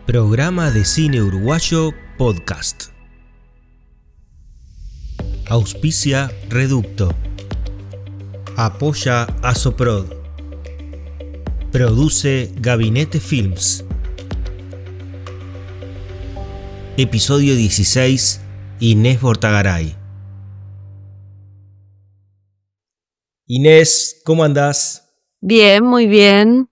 Programa de Cine Uruguayo Podcast. Auspicia Reducto. Apoya Asoprod. Produce Gabinete Films. Episodio 16. Inés Bortagaray. Inés, ¿cómo andás? Bien, muy bien.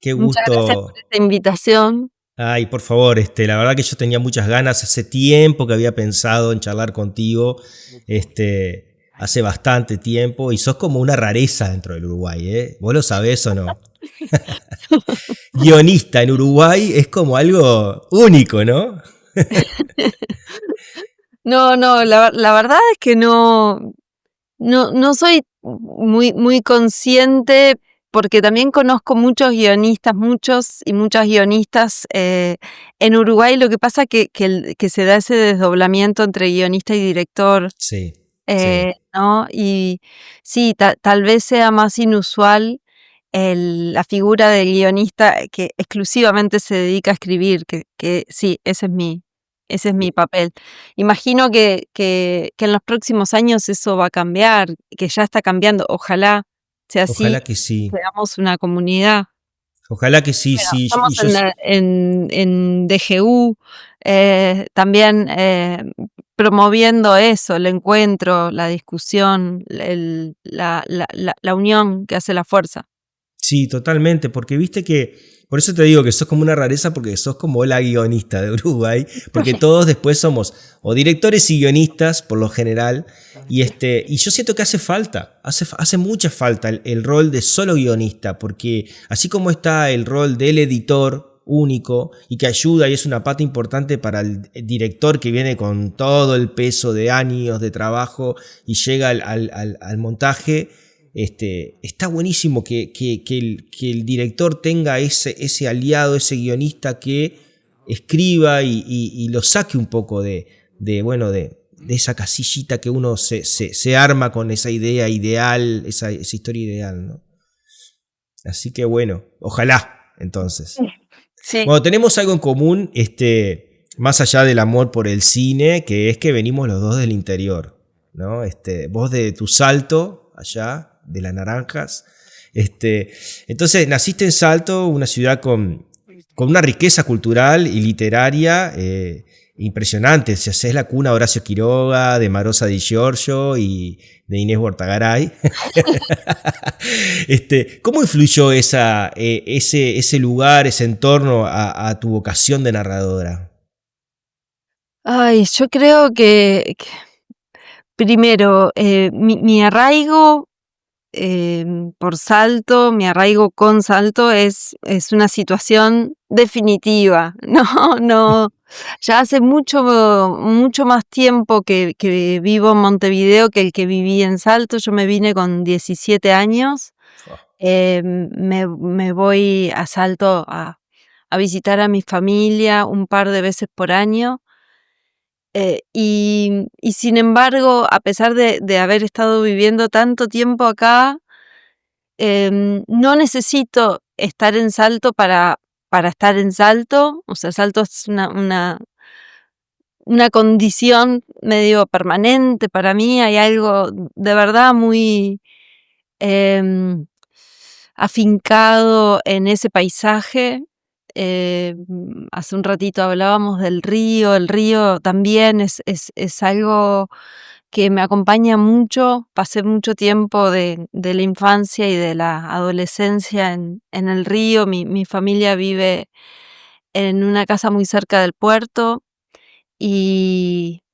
Qué Muchas gracias gusto. por esta invitación. Ay, por favor, la verdad que yo tenía muchas ganas, hace tiempo que había pensado en charlar contigo, hace bastante tiempo, y sos como una rareza dentro del Uruguay, ¿eh? ¿Vos lo sabés o no? Guionista en Uruguay es como algo único, ¿no? No, la verdad es que no soy muy consciente, porque también conozco muchos guionistas, muchos y muchas guionistas en Uruguay. Lo que pasa que se da ese desdoblamiento entre guionista y director, Sí, sí. ¿no? Y sí, tal vez sea más inusual la figura del guionista que exclusivamente se dedica a escribir, que sí, ese es mi papel. Imagino que en los próximos años eso va a cambiar, que ya está cambiando. Ojalá sea así, Ojalá que sí. seamos una comunidad. Ojalá que sí, Bueno, sí. estamos en DGU, también promoviendo eso, el encuentro, la discusión, la unión que hace la fuerza. Sí, totalmente, porque viste que, por eso te digo que sos como una rareza, porque sos como la guionista de Uruguay, porque todos después somos o directores y guionistas, por lo general, y yo siento que hace mucha falta el rol de solo guionista, porque así como está el rol del editor único y que ayuda y es una pata importante para el director que viene con todo el peso de años de trabajo y llega al montaje. Está buenísimo que el director tenga ese aliado, ese guionista que escriba y lo saque un poco de esa casillita que uno se arma con esa idea ideal, esa historia ideal, ¿no? Así que bueno, ojalá, entonces. Sí. Bueno, tenemos algo en común, más allá del amor por el cine, que es que venimos los dos del interior, ¿no? Vos de tu Salto, allá, de las Naranjas. Entonces, naciste en Salto, una ciudad con una riqueza cultural y literaria impresionante. Si haces la cuna de Horacio Quiroga, de Marosa Di Giorgio y de Inés Bortagaray. ¿Cómo influyó ese lugar, ese entorno a tu vocación de narradora? Ay, yo creo que primero, mi arraigo por Salto, mi arraigo con Salto es una situación definitiva. No, ya hace mucho más tiempo que vivo en Montevideo que el que viví en Salto. Yo me vine con 17 años. Me voy a Salto a visitar a mi familia un par de veces por año. Y sin embargo, a pesar de haber estado viviendo tanto tiempo acá, no necesito estar en Salto para estar en Salto. O sea, Salto es una condición medio permanente para mí. Hay algo de verdad muy em, afincado en ese paisaje. Hace un ratito hablábamos del río. El río también es algo que me acompaña mucho. Pasé mucho tiempo de la infancia y de la adolescencia en el río. Mi familia vive en una casa muy cerca del puerto y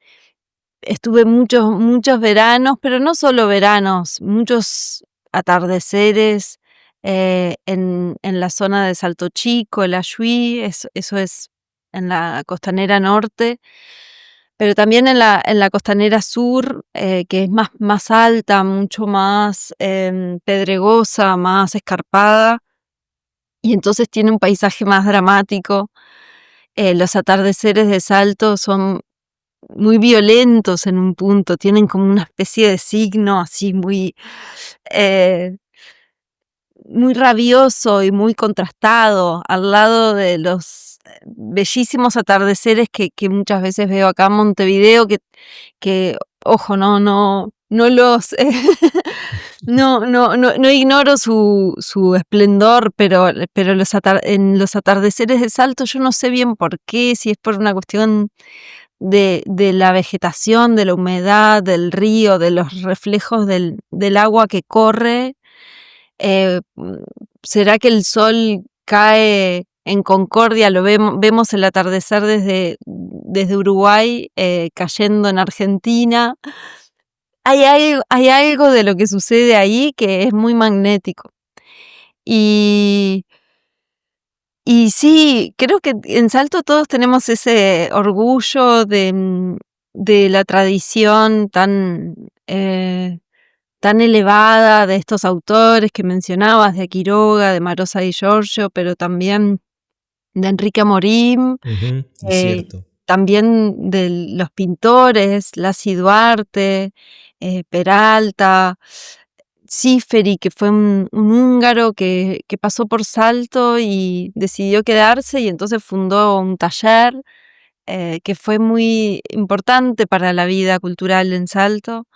estuve muchos veranos, pero no solo veranos, muchos atardeceres en la zona de Salto Chico, el Ayuí. Eso es en la costanera norte, pero también en la costanera sur, que es más alta, mucho más pedregosa, más escarpada, y entonces tiene un paisaje más dramático. Los atardeceres de Salto son muy violentos en un punto, tienen como una especie de signo así eh, muy rabioso y muy contrastado, al lado de los bellísimos atardeceres que muchas veces veo acá en Montevideo, que ojo, no los no ignoro su esplendor, pero en los atardeceres de Salto yo no sé bien por qué, si es por una cuestión de la vegetación, de la humedad, del río, de los reflejos del agua que corre. Eh, mm, ¿Será que el sol cae en Concordia? Vemos el atardecer desde Uruguay, cayendo en Argentina. Hay algo de lo que sucede ahí que es muy magnético. Y, y sí, creo que en Salto todos tenemos ese orgullo de la tradición tan elevada de estos autores que mencionabas, de Quiroga, de Marosa di Giorgio, pero también de Enrique Amorim, Ujú, es eh, cierto. también de los pintores, Lacy Duarte, Peralta, Ciferi, que fue un húngaro que pasó por Salto y decidió quedarse y entonces fundó un taller que fue muy importante para la vida cultural en Salto.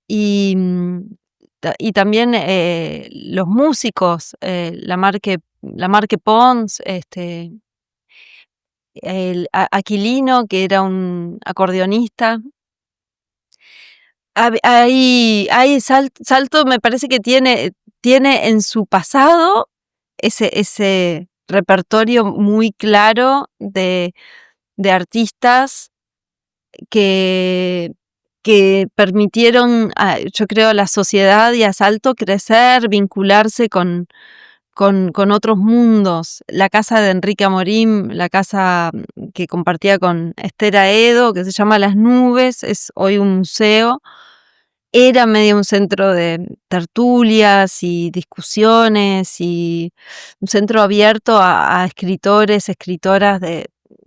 Y, y también los músicos, la Marque Pons, Aquilino, que era un acordeonista. Salto me parece que tiene en su pasado ese repertorio muy claro de artistas que, que permitieron, yo creo, a la sociedad y a Salto crecer, vincularse con otros mundos. La casa de Enrique Amorim, la casa que compartía con Esther Aedo, que se llama Las Nubes, es hoy un museo. Era medio un centro de tertulias y discusiones y un centro abierto a escritores, escritoras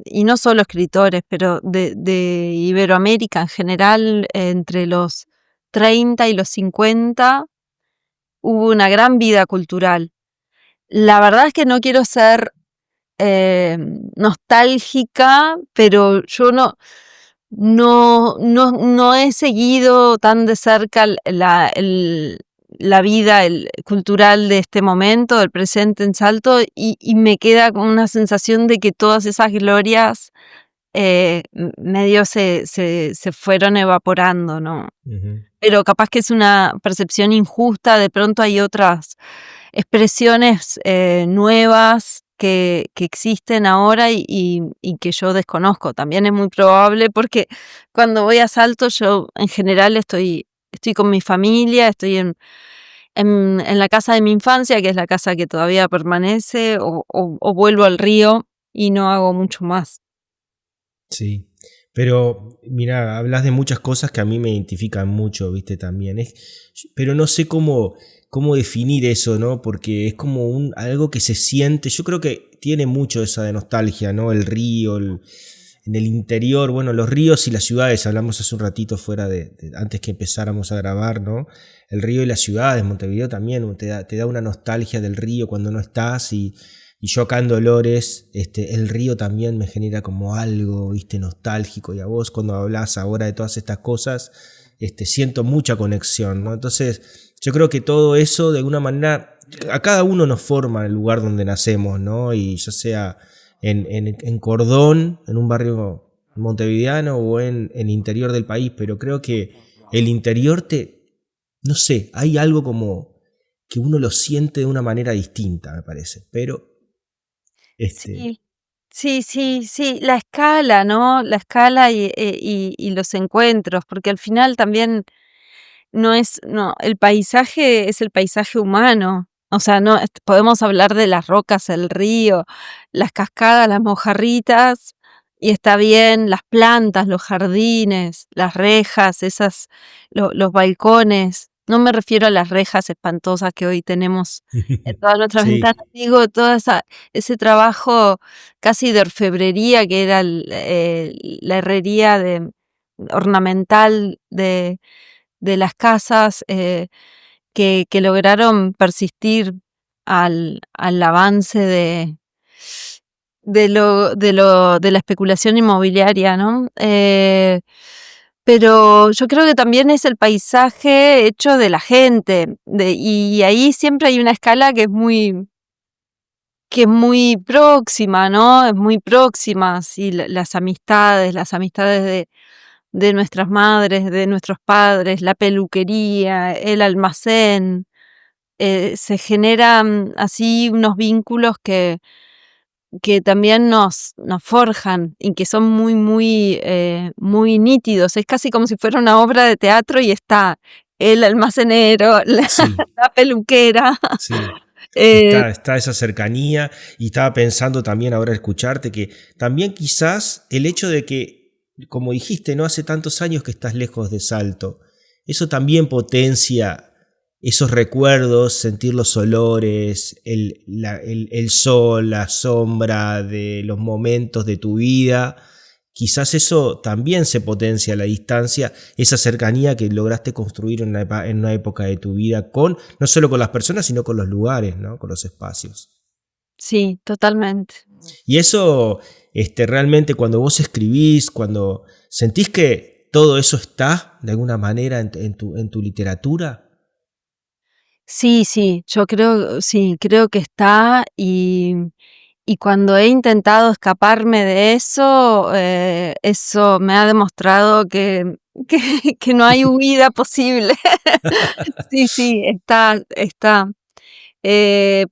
y no solo escritores, pero de Iberoamérica en general, entre los 30 y los 50 hubo una gran vida cultural. La verdad es que no quiero ser nostálgica, pero yo no he seguido tan de cerca la vida cultural de este momento, del presente en Salto, y me queda con una sensación de que todas esas glorias medio se fueron evaporando, ¿no? Ujú. Pero capaz que es una percepción injusta, de pronto hay otras expresiones nuevas que existen ahora y que yo desconozco. También es muy probable porque cuando voy a Salto yo en general estoy con mi familia, estoy en la casa de mi infancia, que es la casa que todavía permanece, o vuelvo al río y no hago mucho más. Sí, pero mira, hablas de muchas cosas que a mí me identifican mucho, viste, también. Pero no sé cómo definir eso, ¿no? Porque es como algo que se siente, yo creo que tiene mucho esa de nostalgia, ¿no? El río, en el interior, bueno, los ríos y las ciudades, hablamos hace un ratito fuera antes que empezáramos a grabar, ¿no? El río y las ciudades, Montevideo también te da una nostalgia del río cuando no estás y yo acá en Dolores, el río también me genera como algo, viste, nostálgico. Y a vos cuando hablas ahora de todas estas cosas, siento mucha conexión, ¿no? Entonces, yo creo que todo eso, de alguna manera, a cada uno nos forma el lugar donde nacemos, ¿no? Y ya sea en Cordón, en un barrio montevideano o en el interior del país, pero creo que el interior no sé, hay algo como que uno lo siente de una manera distinta, me parece, pero este, Sí, sí, la escala, ¿no? La escala y los encuentros, porque al final también no, el paisaje es el paisaje humano. O sea, no, podemos hablar de las rocas, el río, las cascadas, las mojarritas, y está bien, las plantas, los jardines, las rejas, los balcones. No me refiero a las rejas espantosas que hoy tenemos en todas nuestras ventanas, sí. digo, ese trabajo casi de orfebrería que era la herrería ornamental de las casas que lograron persistir al avance de la especulación inmobiliaria, ¿no? Pero yo creo que también es el paisaje hecho de la gente, y ahí siempre hay una escala que es muy próxima, ¿no? Es muy próxima, sí, las amistades de nuestras madres, de nuestros padres, la peluquería, el almacén, se generan así unos vínculos que también nos forjan y que son muy nítidos. Es casi como si fuera una obra de teatro y está el almacenero, Sí, la peluquera. sí. eh, Está esa cercanía y estaba pensando también ahora escucharte que también quizás el hecho de que, como dijiste, no hace tantos años que estás lejos de Salto, eso también potencia esos recuerdos, sentir los olores, el sol, la sombra de los momentos de tu vida. Quizás eso también se potencia a la distancia, esa cercanía que lograste construir en una época de tu vida, con no solo con las personas, sino con los lugares, ¿no? Con los espacios. sí, totalmente. Y eso, realmente cuando vos escribís, cuando sentís que todo eso está de alguna manera en tu literatura. Sí, sí, creo que está y cuando he intentado escaparme de eso, eso me ha demostrado que no hay huida posible. Sí, sí, está.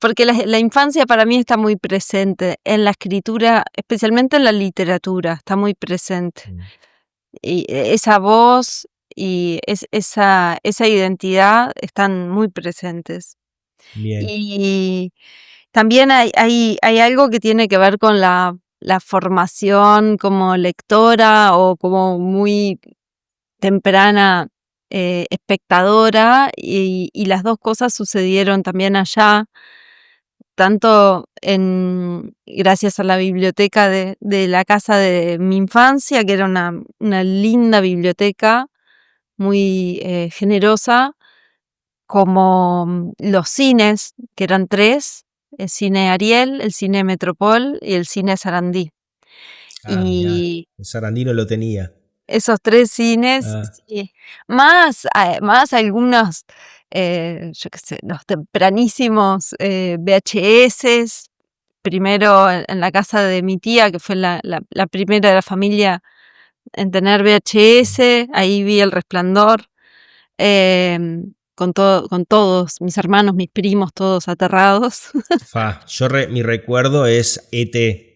Porque la infancia para mí está muy presente en la escritura, especialmente en la literatura, está muy presente. Y esa voz y esa identidad están muy presentes. Bien. Y también hay algo que tiene que ver con la formación como lectora o como muy temprana espectadora, y las dos cosas sucedieron también allá, tanto gracias a la biblioteca de la casa de mi infancia, que era una linda biblioteca, muy generosa, como los cines, que eran tres: el cine Ariel, el cine Metropol y el cine Sarandí. Ah, mirá, Y el Sarandino lo tenía. esos tres cines, Ah, sí, más algunos, yo qué sé, los tempranísimos VHS, primero en la casa de mi tía, que fue la primera de la familia en tener VHS, ahí vi El Resplandor, con todos mis hermanos, mis primos, todos aterrados. mi recuerdo es ET.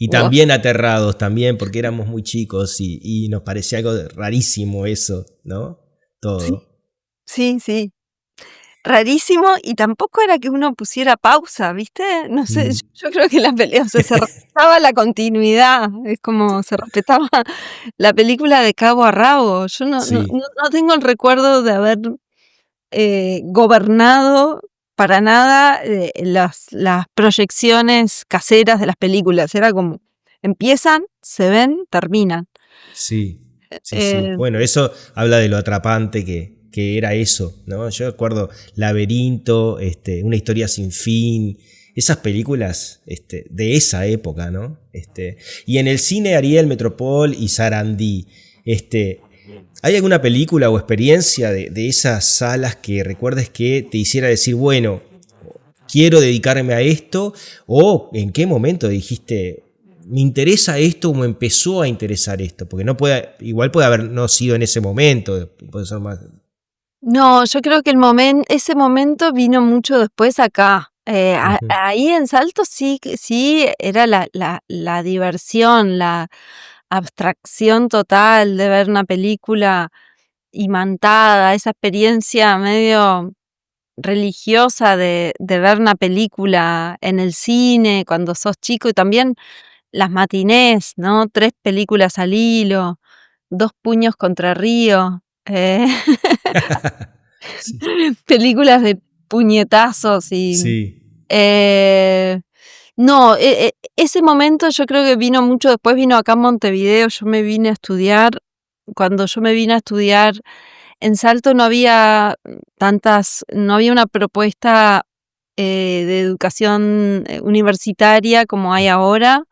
Y Uf, también aterrados, también, porque éramos muy chicos y nos parecía algo rarísimo eso, ¿no? sí, Todo. sí, sí. Rarísimo, y tampoco era que uno pusiera pausa, ¿viste? No sé, Mm. yo creo que la pelea, o sea, se respetaba la continuidad, es como se respetaba la película de cabo a rabo. Yo Sí. no tengo el recuerdo de haber gobernado para nada las proyecciones caseras de las películas. Era como, empiezan, se ven, terminan. Sí, sí, sí. Eh, Bueno, eso habla de lo atrapante que era eso, ¿no? Yo recuerdo Laberinto, Una historia sin fin, esas películas de esa época, ¿no? Y en el cine Ariel, Metropol y Sarandí, ¿hay alguna película o experiencia de esas salas que recuerdes que te hiciera decir, bueno, quiero dedicarme a esto? ¿O en qué momento dijiste, me interesa esto o me empezó a interesar esto? Porque igual puede haber no sido en ese momento, puede ser más. No, yo creo que ese momento vino mucho después acá. Ujú. Ahí en Salto sí, sí era la diversión, la abstracción total de ver una película imantada, esa experiencia medio religiosa de ver una película en el cine cuando sos chico, y también las matinés, ¿no? 3 películas al hilo, 2 puños contra Río. Sí, Películas de puñetazos y sí. eh, no, ese momento yo creo que vino mucho después, vino acá en Montevideo. Yo me vine a estudiar. Cuando yo me vine a estudiar en Salto no había una propuesta de educación universitaria como hay ahora.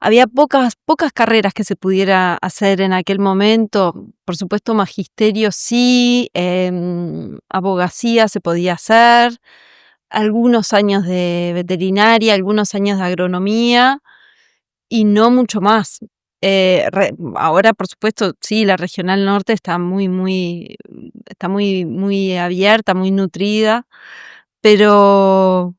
Había pocas carreras que se pudiera hacer en aquel momento. Por supuesto, magisterio sí, abogacía se podía hacer, algunos años de veterinaria, algunos años de agronomía y no mucho más. Ahora, por supuesto, sí, la Regional Norte está muy abierta, muy nutrida, pero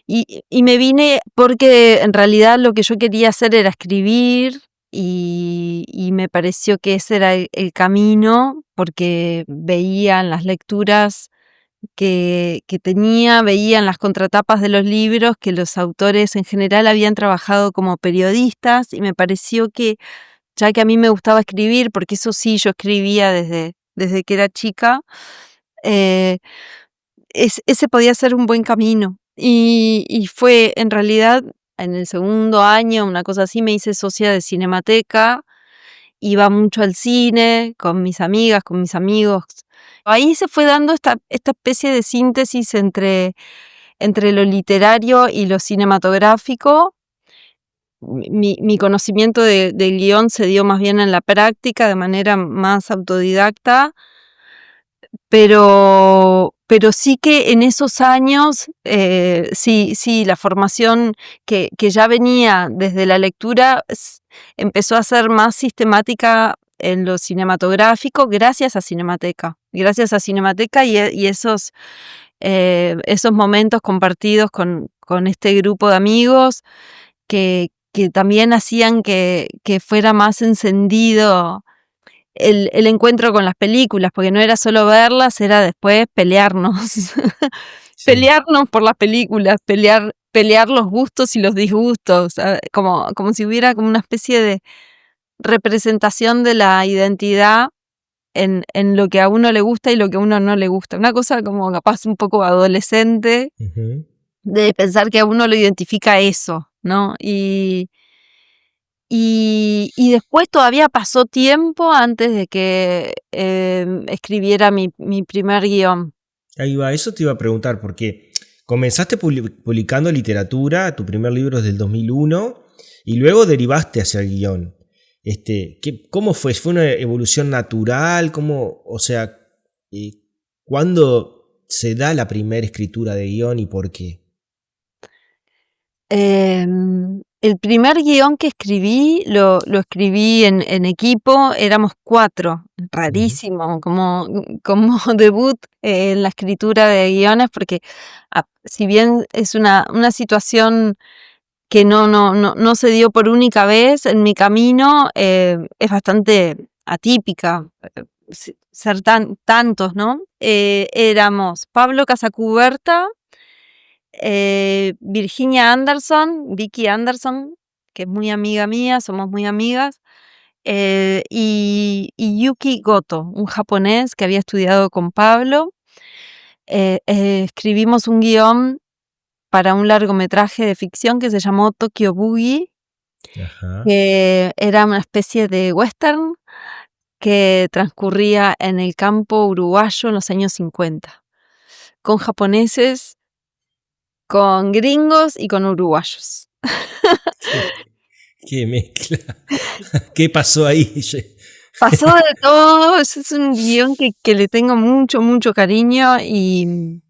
y me vine porque en realidad lo que yo quería hacer era escribir y me pareció que ese era el camino, porque veía en las lecturas que tenía, veía en las contratapas de los libros que los autores en general habían trabajado como periodistas y me pareció que, ya que a mí me gustaba escribir, porque eso sí, yo escribía desde que era chica, eh, ese podía ser un buen camino. Y fue en realidad en el segundo año, una cosa así, me hice socia de Cinemateca, iba mucho al cine con mis amigas, con mis amigos. Ahí se fue dando esta especie de síntesis entre lo literario y lo cinematográfico. Mi conocimiento del guión se dio más bien en la práctica, de manera más autodidacta, pero sí que en esos años, sí, la formación que ya venía desde la lectura empezó a ser más sistemática en lo cinematográfico gracias a Cinemateca. Gracias a Cinemateca y esos momentos compartidos con este grupo de amigos que también hacían que fuera más encendido el encuentro con las películas, porque no era solo verlas, era después pelearnos. Sí. Pelearnos por las películas, pelear los gustos y los disgustos, como si hubiera como una especie de representación de la identidad en lo que a uno le gusta y lo que a uno no le gusta. Una cosa como capaz un poco adolescente, Ujú. de pensar que a uno lo identifica eso, ¿no? Y después todavía pasó tiempo antes de que escribiera mi primer guión. Ahí va, eso te iba a preguntar, porque comenzaste publicando literatura, tu primer libro es del 2001, y luego derivaste hacia el guión. ¿Cómo fue? ¿Fue una evolución natural? ¿Cómo, o sea, eh, cuándo se da la primera escritura de guión y por qué? El primer guión que escribí, lo escribí en equipo, éramos 4, Ujú. rarísimo, como debut en la escritura de guiones, porque si bien es una situación que no se dio por única vez en mi camino, es bastante atípica, ser tantos, ¿no? Éramos Pablo Casacuberta, Virginia Anderson, Vicky Anderson, que es muy amiga mía, somos muy amigas, y Yuki Goto, un japonés que había estudiado con Pablo. Escribimos un guión para un largometraje de ficción que se llamó Tokyo Boogie, Ajá. que era una especie de western que transcurría en el campo uruguayo en los años 50, con japoneses, con gringos y con uruguayos. ¿Qué, qué mezcla? ¿Qué pasó ahí? Pasó de todo, ese es un guión que le tengo mucho, mucho cariño y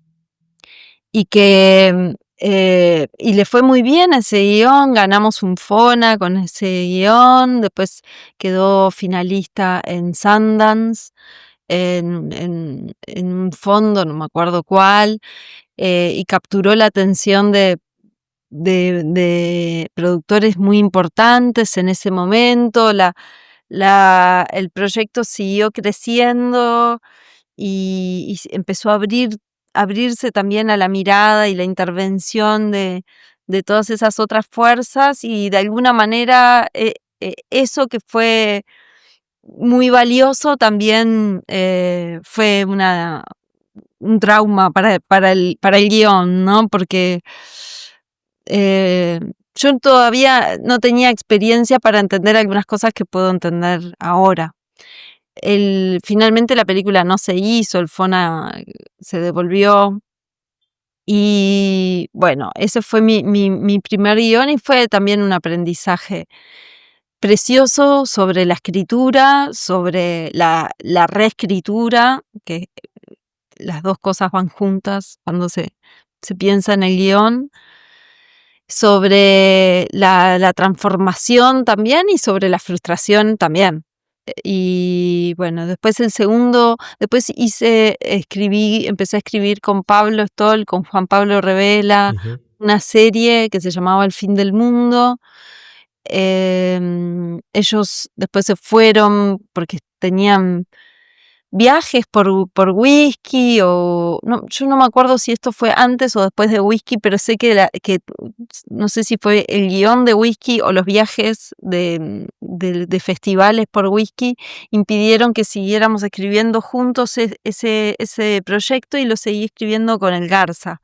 le fue muy bien a ese guión, ganamos un FONA con ese guión, después quedó finalista en Sundance, en un fondo, no me acuerdo cuál, y capturó la atención de productores muy importantes en ese momento. El proyecto siguió creciendo y empezó a abrirse también a la mirada y la intervención de todas esas otras fuerzas y de alguna manera eso que fue muy valioso también fue un trauma para el guión, ¿no? Porque eh, yo todavía no tenía experiencia para entender algunas cosas que puedo entender ahora. Finalmente la película no se hizo, el FONA se devolvió, Y bueno, ese fue mi primer guión y fue también un aprendizaje precioso sobre la escritura, sobre la reescritura, que las dos cosas van juntas cuando se piensa en el guión, sobre la transformación también y sobre la frustración también. Y bueno, después empecé a escribir con Pablo Stoll, con Juan Pablo Revela, Ujú. una serie que se llamaba El fin del mundo. Ellos después se fueron porque tenían viajes por whisky o no, yo no me acuerdo si esto fue antes o después de whisky, pero sé que no sé si fue el guión de whisky o los viajes de festivales por whisky impidieron que siguiéramos escribiendo juntos ese proyecto, y lo seguí escribiendo con el Garza,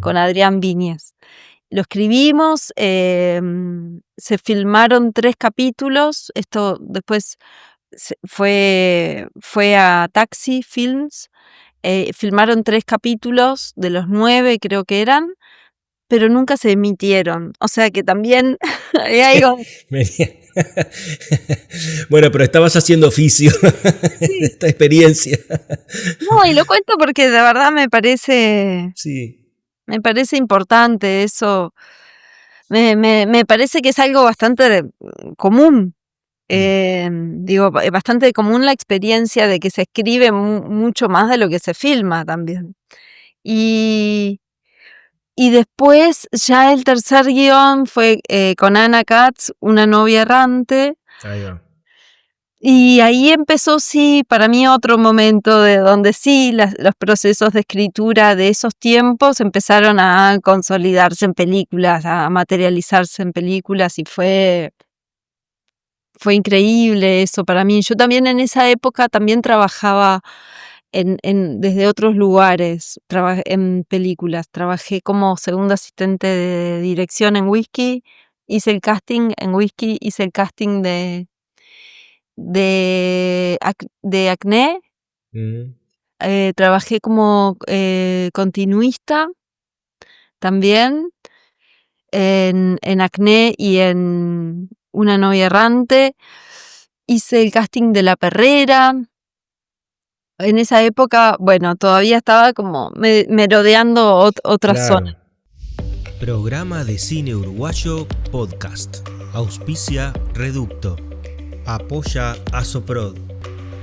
con Adrián Viñez. Lo escribimos, se filmaron 3 capítulos, esto después fue a Taxi Films, filmaron 3 capítulos de los 9 creo que eran, pero nunca se emitieron, o sea que también hay algo. Bueno, pero estabas haciendo oficio de Sí. esta experiencia. No, y lo cuento porque de verdad Sí. me parece importante eso, me parece que es algo bastante común. Digo, bastante común la experiencia de que se escribe mucho más de lo que se filma también. Y, y después ya el tercer guión fue con Ana Katz, Una novia errante. Ahí va. Y ahí empezó, sí, para mí otro momento de donde sí los procesos de escritura de esos tiempos empezaron a consolidarse en películas, a materializarse en películas, y fue increíble eso para mí. Yo también en esa época también trabajaba desde otros lugares, en películas. Trabajé como segunda asistente de dirección en Whisky, hice el casting en Whisky, hice el casting de Acné, Mm. trabajé como continuista también en Acné y en Una novia errante. Hice el casting de La Perrera. En esa época, bueno, todavía estaba como merodeando otra zona. Claro. Programa de cine uruguayo podcast. Auspicia Reducto. Apoya Asoprod.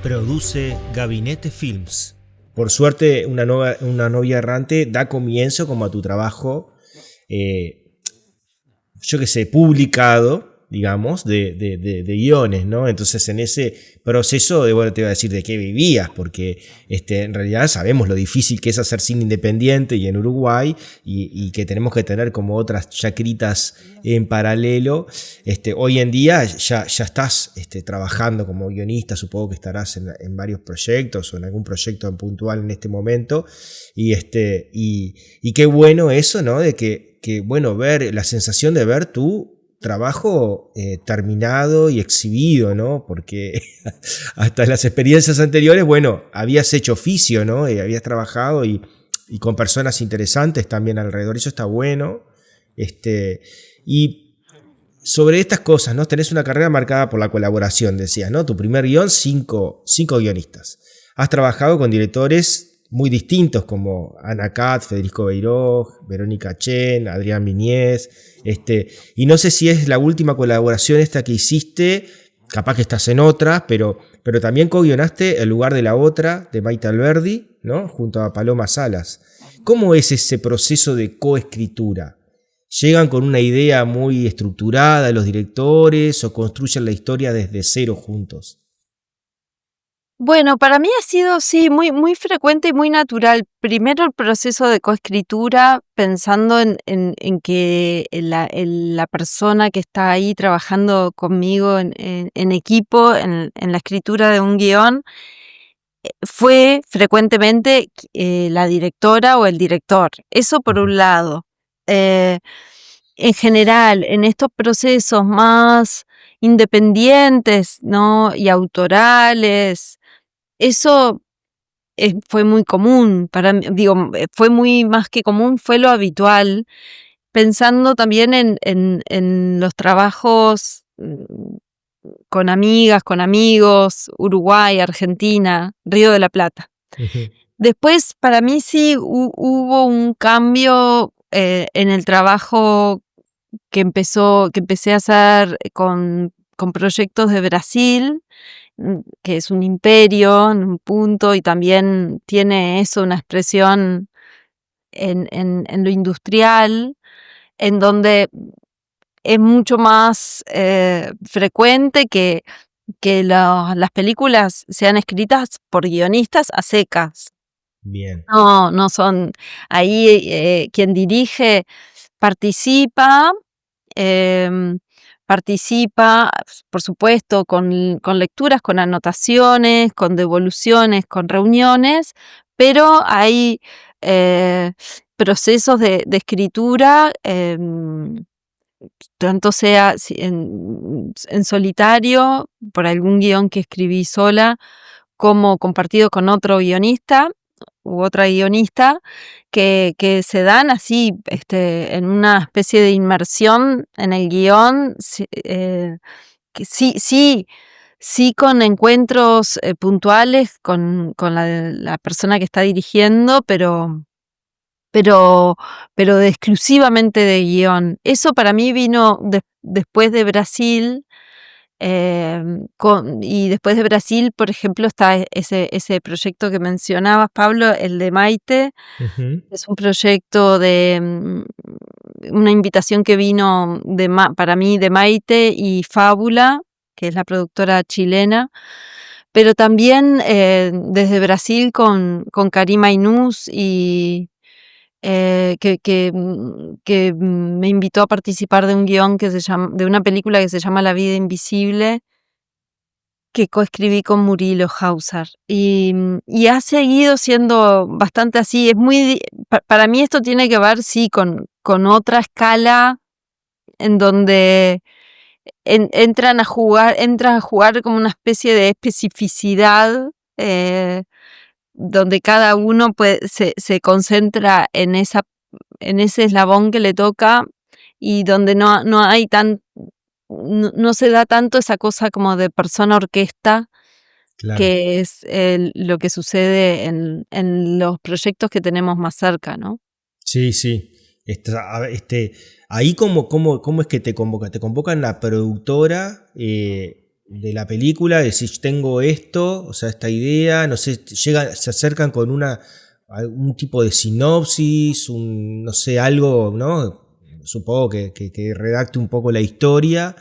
Produce Gabinete Films. Por suerte, una novia errante da comienzo como a tu trabajo, yo qué sé, publicado, digamos, de guiones, ¿no? Entonces, en ese proceso, bueno, te iba a decir de qué vivías, porque en realidad sabemos lo difícil que es hacer cine independiente y en Uruguay, y que tenemos que tener como otras chacritas en paralelo. Hoy en día ya estás trabajando como guionista, supongo que estarás en varios proyectos o en algún proyecto en puntual en este momento, y qué bueno eso, ¿no? De que bueno, ver la sensación de ver tu trabajo terminado y exhibido, ¿no? Porque hasta las experiencias anteriores, bueno, habías hecho oficio, ¿no? Habías trabajado y con personas interesantes también alrededor, eso está bueno. Y sobre estas cosas, ¿no? Tenés una carrera marcada por la colaboración, decías, ¿no? Tu primer guión, cinco guionistas. Has trabajado con directores muy distintos como Ana Katz, Federico Beiró, Verónica Chen, Adrián Viñez, y no sé si es la última colaboración esta que hiciste, capaz que estás en otra, pero también co-guionaste El lugar de la otra, de Maite Alberdi, ¿no? Junto a Paloma Salas. ¿Cómo es ese proceso de coescritura? ¿Llegan con una idea muy estructurada los directores o construyen la historia desde cero juntos? Bueno, para mí ha sido, sí, muy, muy frecuente y muy natural. Primero el proceso de coescritura, pensando en que la persona que está ahí trabajando conmigo en equipo, en la escritura de un guión, fue frecuentemente la directora o el director. Eso por un lado. En general, en estos procesos más independientes, ¿no? Y autorales, eso fue muy común para mí, digo, fue muy más que común, fue lo habitual, pensando también en los trabajos con amigas, con amigos, Uruguay, Argentina, Río de la Plata. Ujú. Después, para mí sí hubo un cambio en el trabajo que empecé a hacer con proyectos de Brasil, que es un imperio en un punto y también tiene eso, una expresión en lo industrial, en donde es mucho más frecuente que las películas sean escritas por guionistas a secas. Bien. No son. Ahí quien dirige participa, em, participa, por supuesto, con lecturas, con anotaciones, con devoluciones, con reuniones, pero hay eh, procesos de escritura, tanto sea en solitario, por algún guión que escribí sola, como compartido con otro guionista u otra guionista, que se dan así, en una especie de inmersión en el guión, que sí con encuentros puntuales con la persona que está dirigiendo, pero, pero de exclusivamente de guión. Eso para mí vino después de Brasil. Y después de Brasil, por ejemplo, está ese proyecto que mencionabas, Pablo, el de Maite. Ujú. Es un proyecto de una invitación que vino para mí de Maite y Fábula, que es la productora chilena, pero también desde Brasil con Karima Inús y que me invitó a participar de un guión de una película que se llama La vida invisible, que coescribí con Murilo Hauser. Y ha seguido siendo bastante así. Es para mí esto tiene que ver, sí, con otra escala en donde entran a jugar como una especie de especificidad, donde cada uno se concentra en ese eslabón que le toca y donde no hay no se da tanto esa cosa como de persona orquesta, Claro. que es lo que sucede en los proyectos que tenemos más cerca, ¿no? Sí, sí. Ahí cómo es que te convoca. Te convocan la productora de la película, decís, tengo esto, o sea, esta idea, no sé, se acercan con algún tipo de sinopsis, no sé, algo, ¿no? Supongo que redacte un poco la historia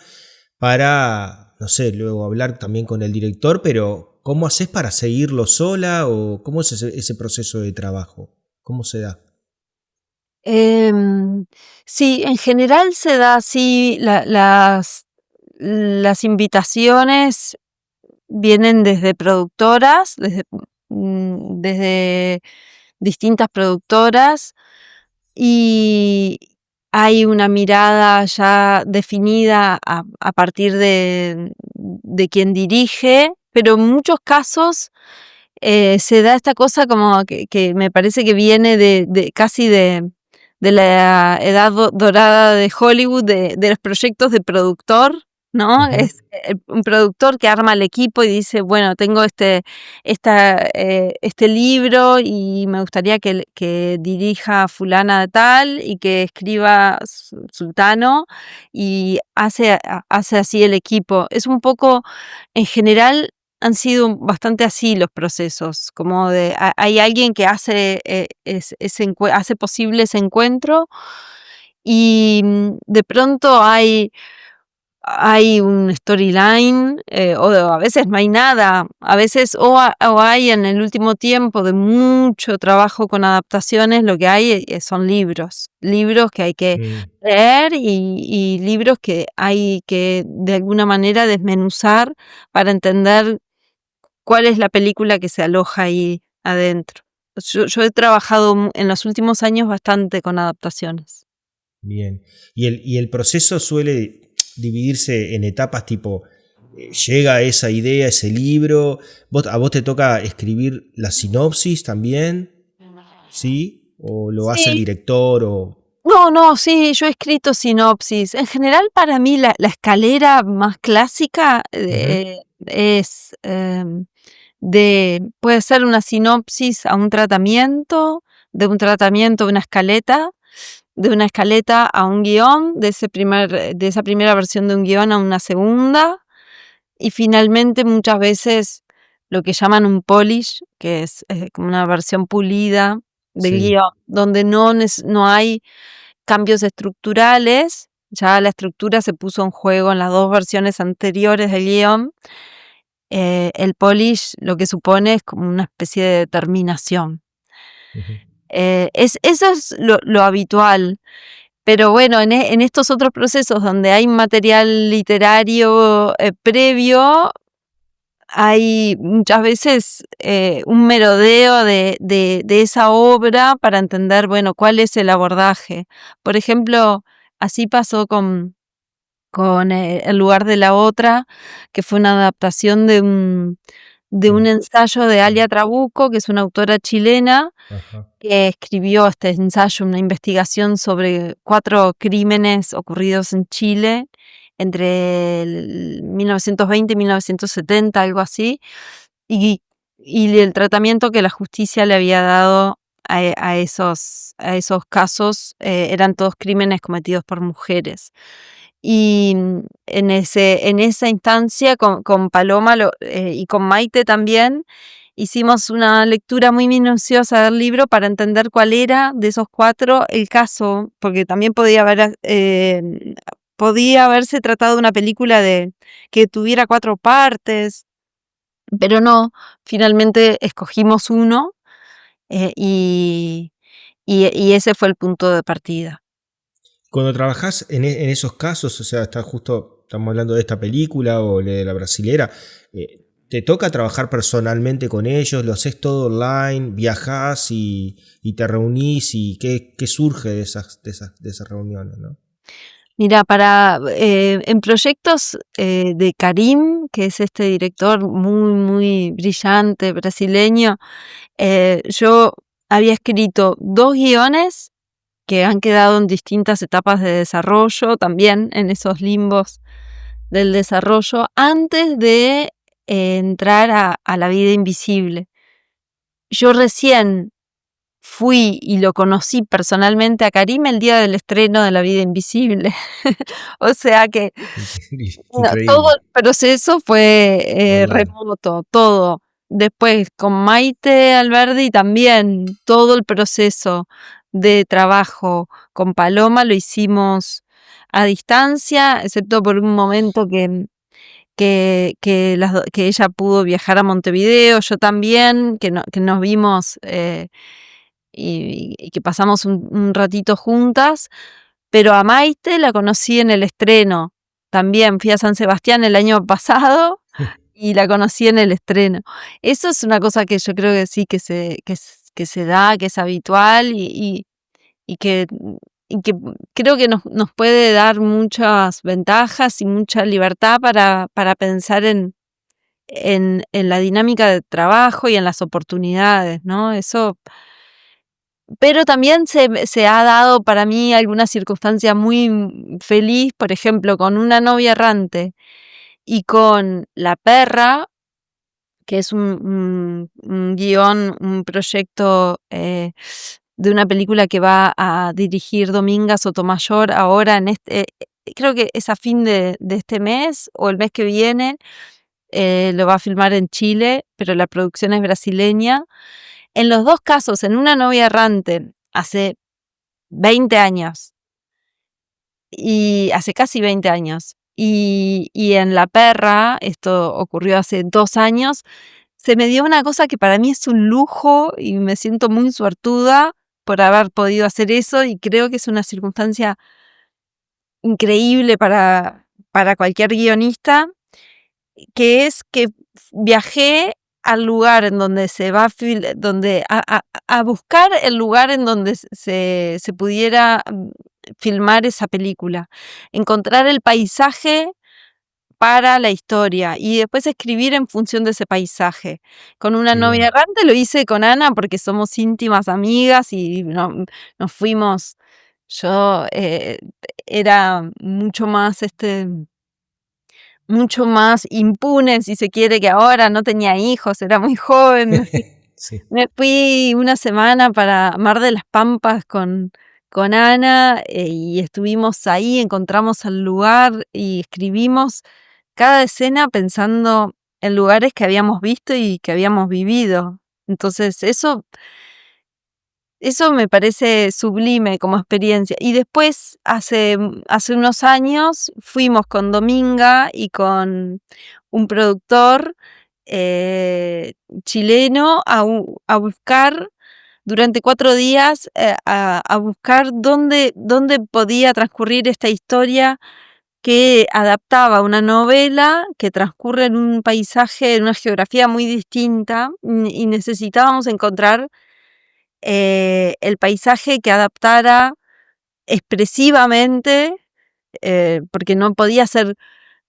para, no sé, luego hablar también con el director, pero ¿cómo haces para seguirlo sola o cómo es ese proceso de trabajo? ¿Cómo se da? Em, sí, en general se da así, las invitaciones vienen desde productoras, desde distintas productoras, y hay una mirada ya definida a partir de quien dirige, pero en muchos casos se da esta cosa como que me parece que viene casi de la edad dorada de Hollywood, de los proyectos de productor, ¿no? Ujú. Es un productor que arma el equipo y dice, bueno, tengo este libro y me gustaría que dirija fulana de tal y que escriba Sultano, y hace así el equipo. Es un poco, en general, han sido bastante así los procesos, como hay alguien que hace, hace posible ese encuentro y de pronto hay un storyline, o a veces no hay nada, a veces o hay en el último tiempo de mucho trabajo con adaptaciones, lo que hay son libros que hay que Mm. leer y libros que hay que de alguna manera desmenuzar para entender cuál es la película que se aloja ahí adentro. Yo he trabajado en los últimos años bastante con adaptaciones. Bien. Y el proceso suele dividirse en etapas tipo, llega esa idea, ese libro. ¿A vos te toca escribir la sinopsis también? ¿Sí? ¿O lo hace el Sí, director? O... no, sí, yo he escrito sinopsis. En general, para mí, la escalera más clásica Ujú, es puede ser una sinopsis a un tratamiento, de un tratamiento a una escaleta, de una escaleta a un guión, de esa primera versión de un guión a una segunda, y finalmente muchas veces lo que llaman un polish, que es como una versión pulida del sí. guión, donde no hay cambios estructurales, ya la estructura se puso en juego en las dos versiones anteriores del guión. El polish lo que supone es como una especie de determinación. Ujú. Eso es lo habitual. Pero bueno, en estos otros procesos donde hay material literario previo, hay muchas veces un merodeo de esa obra para entender, bueno, cuál es el abordaje. Por ejemplo, así pasó con El lugar de la otra, que fue una adaptación de un Sí. ensayo de Alia Trabuco, que es una autora chilena, Ajá. que escribió este ensayo, una investigación sobre 4 crímenes ocurridos en Chile entre el 1920 y 1970, algo así, y, y el tratamiento que la justicia le había dado a esos casos. Eran todos crímenes cometidos por mujeres. Y en esa instancia con Paloma y con Maite también hicimos una lectura muy minuciosa del libro para entender cuál era de esos 4 el caso, porque también podía haberse tratado de una película que tuviera 4 partes, pero no, finalmente escogimos uno, y ese fue el punto de partida. Cuando trabajás en esos casos, o sea, estamos hablando de esta película o de la brasilera, ¿te toca trabajar personalmente con ellos? ¿Lo haces todo online? ¿Viajás y te reunís? ¿Y qué surge de esas reuniones, no? Mira, en proyectos de Karim, que es este director muy, muy brillante brasileño, yo había escrito 2 guiones que han quedado en distintas etapas de desarrollo, también en esos limbos del desarrollo, antes de entrar a La vida invisible. Yo recién fui y lo conocí personalmente a Karim el día del estreno de La vida invisible. O sea que no, todo Increíble. el proceso fue Online. remoto, todo. Después con Maite Alberdi también, todo el proceso de trabajo con Paloma lo hicimos a distancia, excepto por un momento que ella pudo viajar a Montevideo, yo también, que nos vimos y que pasamos un ratito juntas, pero a Maite la conocí en el estreno. También fui a San Sebastián el año pasado y la conocí en el estreno. Eso es una cosa que yo creo que sí que se da, que es habitual y que, y que creo que nos puede dar muchas ventajas y mucha libertad para pensar en la dinámica de trabajo y en las oportunidades, ¿no? Eso. Pero también se ha dado para mí alguna circunstancia muy feliz, por ejemplo, con Una novia errante y con La perra, que es un guión, un proyecto de una película que va a dirigir Dominga Sotomayor ahora creo que es a fin de este mes o el mes que viene. Lo va a filmar en Chile, pero la producción es brasileña. En los 2 casos, en Una novia errante, hace 20 años, y hace casi 20 años, y en La perra, esto ocurrió hace 2 años, se me dio una cosa que para mí es un lujo y me siento muy suertuda por haber podido hacer eso, y creo que es una circunstancia increíble para cualquier guionista, que es que viajé al lugar en donde se va donde a buscar el lugar en donde se pudiera filmar esa película. Encontrar el paisaje para la historia y después escribir en función de ese paisaje. Con una Qué novia bien. errante lo hice con Ana porque somos íntimas amigas y nos fuimos. Yo era mucho más impune, si se quiere, que ahora. No tenía hijos, era muy joven. Sí. Me fui una semana para Mar de las Pampas con Ana, y estuvimos ahí, encontramos el lugar y escribimos cada escena pensando en lugares que habíamos visto y que habíamos vivido. Entonces, eso me parece sublime como experiencia. Y después, hace unos años, fuimos con Dominga y con un productor chileno a buscar durante 4 días, a buscar dónde podía transcurrir esta historia que adaptaba una novela que transcurre en un paisaje, en una geografía muy distinta, y necesitábamos encontrar el paisaje que adaptara expresivamente, porque no podía ser,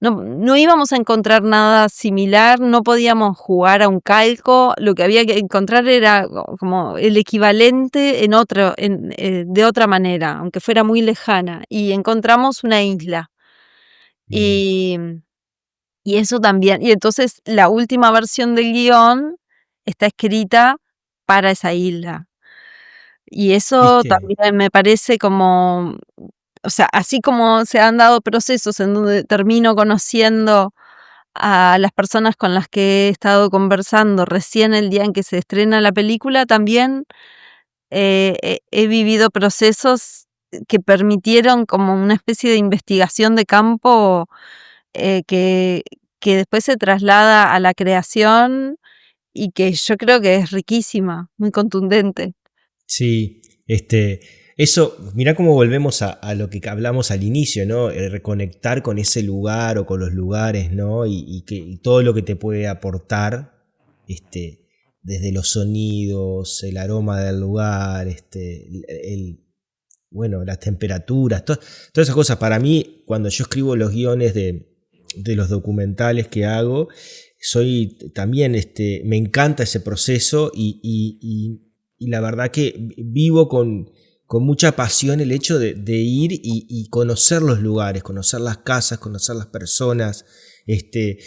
no íbamos a encontrar nada similar, no podíamos jugar a un calco, lo que había que encontrar era como el equivalente de otra manera, aunque fuera muy lejana, y encontramos una isla. Bien. Y, y eso también, y entonces la última versión del guión está escrita para esa isla. Y eso ¿Viste? también me parece como, o sea, así como se han dado procesos en donde termino conociendo a las personas con las que he estado conversando recién el día en que se estrena la película, también he vivido procesos que permitieron como una especie de investigación de campo, eh, que, que después se traslada a la creación y que yo creo que es riquísima, muy contundente. Sí, eso, mira cómo volvemos a lo que hablamos al inicio, ¿no? El reconectar con ese lugar o con los lugares, ¿no? Y todo lo que te puede aportar, desde los sonidos, el aroma del lugar, bueno, las temperaturas, todas esas cosas. Para mí, cuando yo escribo los guiones de los documentales que hago, soy también, me encanta ese proceso y la verdad que vivo con mucha pasión el hecho de ir y conocer los lugares, conocer las casas, conocer las personas, que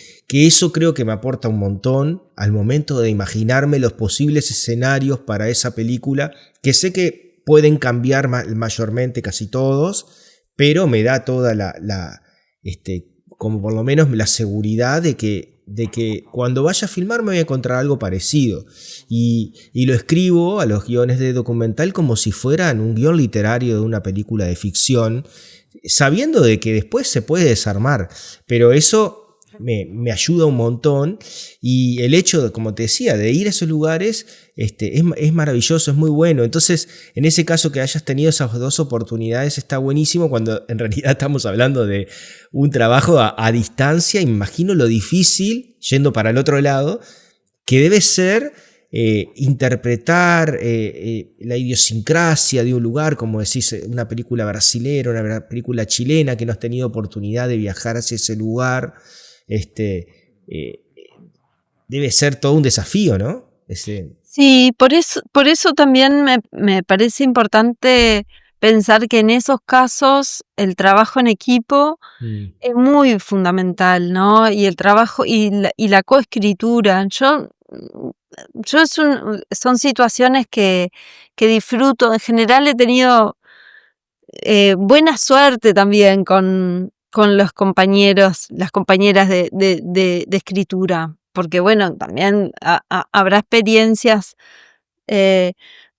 eso creo que me aporta un montón al momento de imaginarme los posibles escenarios para esa película, que sé que pueden cambiar mayormente casi todos, pero me da toda como por lo menos la seguridad de que cuando vaya a filmar me voy a encontrar algo parecido. Y lo escribo a los guiones de documental como si fueran un guión literario de una película de ficción, sabiendo de que después se puede desarmar, pero eso me ayuda un montón. Y el hecho, como te decía, de ir a esos lugares es maravilloso, es muy bueno. Entonces, en ese caso que hayas tenido esas dos oportunidades está buenísimo, cuando en realidad estamos hablando de un trabajo a distancia. Imagino lo difícil, yendo para el otro lado, que debe ser interpretar la idiosincrasia de un lugar, como decís, una película brasilera, una película chilena, que no has tenido oportunidad de viajar hacia ese lugar. Eh, Debe ser todo un desafío, ¿no? Sí, por eso también me parece importante pensar que en esos casos el trabajo en equipo Mm, es muy fundamental, ¿no? Y el trabajo y la coescritura. Yo son situaciones que disfruto. En general he tenido buena suerte también con los compañeros, las compañeras de escritura, porque bueno, también habrá experiencias eh,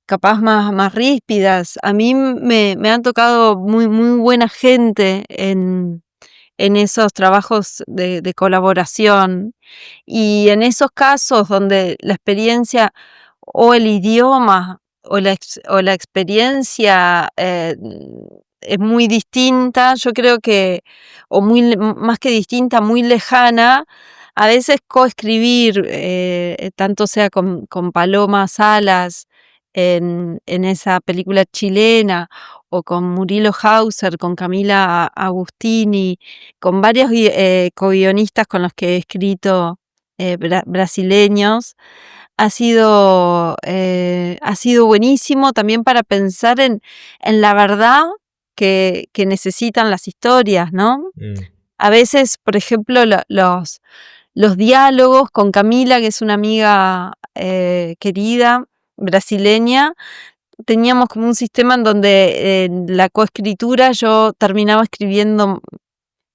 capaz más ríspidas. A mí me han tocado muy buena gente en esos trabajos de colaboración, y en esos casos donde la experiencia o el idioma o la experiencia es muy distinta, yo creo que, o más que distinta, muy lejana. A veces coescribir, tanto sea con Paloma Salas en esa película chilena, o con Murilo Hauser, con Camila Agustini, con varios co-guionistas con los que he escrito brasileños, ha sido buenísimo también para pensar en la verdad que necesitan las historias, ¿no? A veces, por ejemplo, los diálogos con Camila, que es una amiga querida, brasileña, teníamos como un sistema en donde en la coescritura yo terminaba escribiendo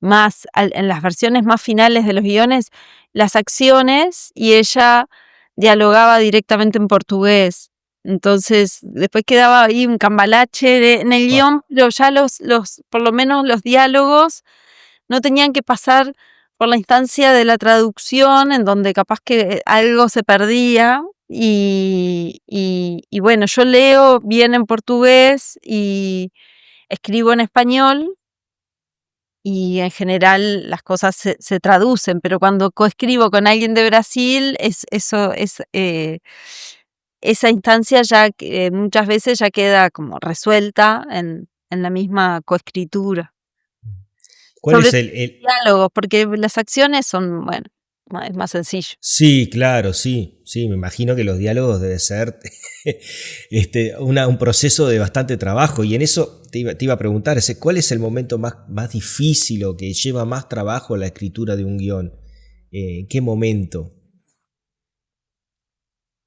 más, en las versiones más finales de los guiones, las acciones, y ella dialogaba directamente en portugués. Entonces, después quedaba ahí un cambalache en el guión, pero ya por lo menos los diálogos no tenían que pasar por la instancia de la traducción, en donde capaz que algo se perdía. Y bueno, yo leo bien en portugués y escribo en español, y en general las cosas se traducen, pero cuando coescribo con alguien de Brasil, esa instancia ya muchas veces ya queda como resuelta en la misma coescritura. ¿Cuál es Sobre el, diálogos, porque las acciones son, bueno, es más sencillo. Sí, claro, sí, me imagino que los diálogos debe ser un proceso de bastante trabajo, y en eso te iba a preguntar, ¿cuál es el momento más difícil o que lleva más trabajo la escritura de un guión? ¿En qué momento?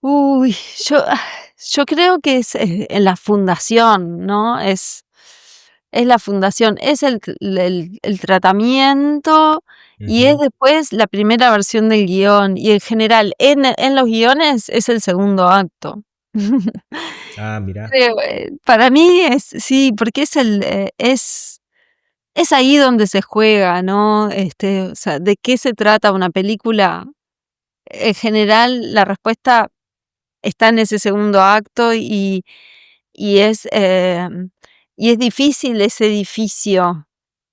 Uy, yo creo que es en la fundación, ¿no? Es la fundación, es el tratamiento, y es después la primera versión del guión, y en general en los guiones es el segundo acto. Ah, mira. Creo, para mí sí, porque es ahí donde se juega, ¿no? O sea, ¿de qué se trata una película? En general, la respuesta está en ese segundo acto, y es difícil ese edificio.